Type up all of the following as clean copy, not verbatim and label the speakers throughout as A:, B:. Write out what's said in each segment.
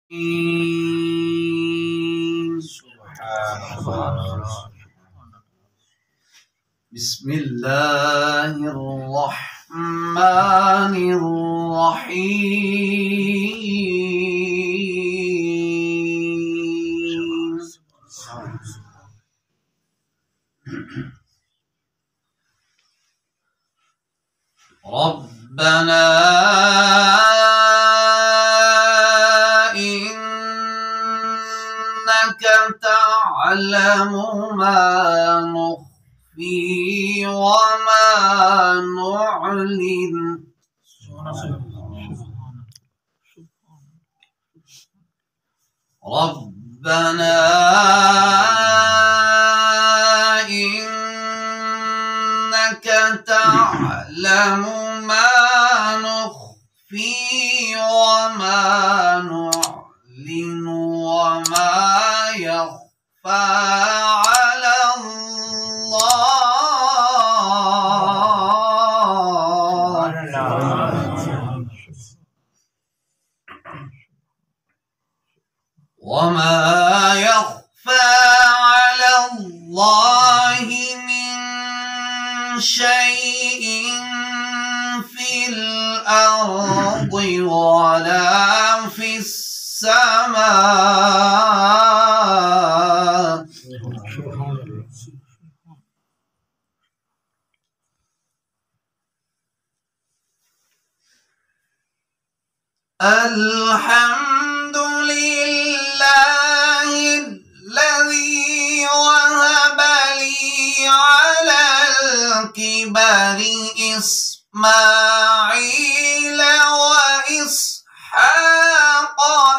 A: بسم الله الرحمن الرحيم. ربنا إنك تعلم ما نخفي وما نعلن ربنا إنك تعلم ما نخفي وما نعلن وما يخفى على وما يخفى على الله من شيء في الأرض ولا في السماء. الحمد لله الذي وهب لي على الكبر إسماعيل وإسحاق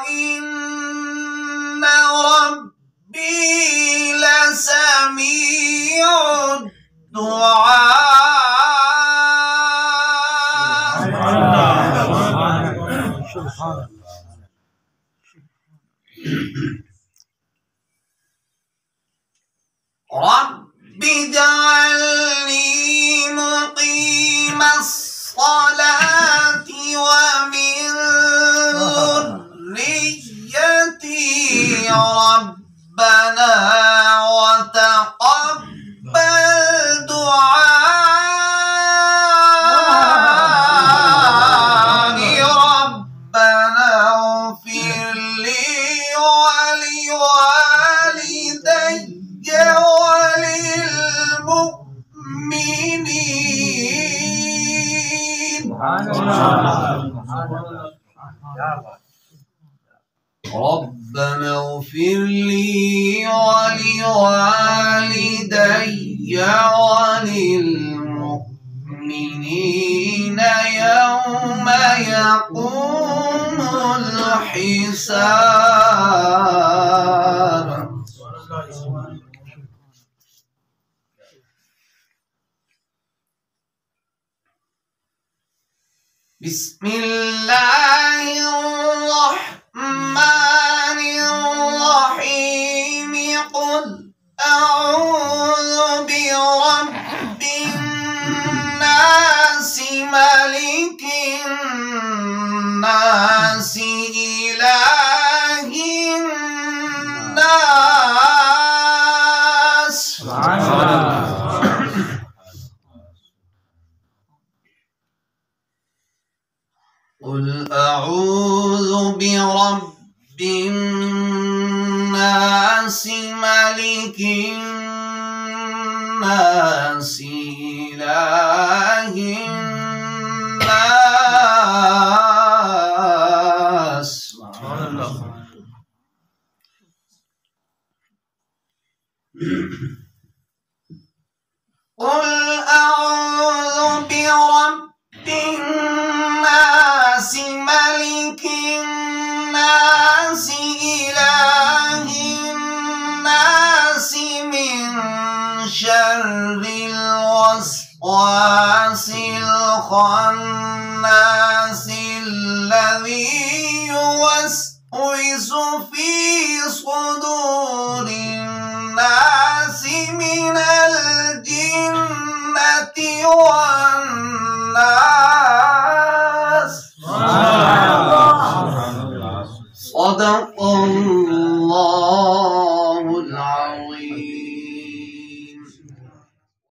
A: إن ربي لسميع الدعاء. رب اجعلني مقيم الصلاة ومن ذريتي ربنا وتقبل دعائي. ربنا اغفر لي ولوالدي وللمؤمنين. ربنا اغفر لي ولوالدي وللمؤمنين يوم يقوم الحساب. بسم الله الرحمن الرحيم. قل أعوذ برب الناس ملك الناس إله الناس. قل أعوذ برب الناس ملك الناس إله الناس. قل أعوذ برب الناس ملك الناس إله الناس من شر الوسواس الخناس الذي يوسوس في صدور الناس من الجنة والناس. صدق صدق الله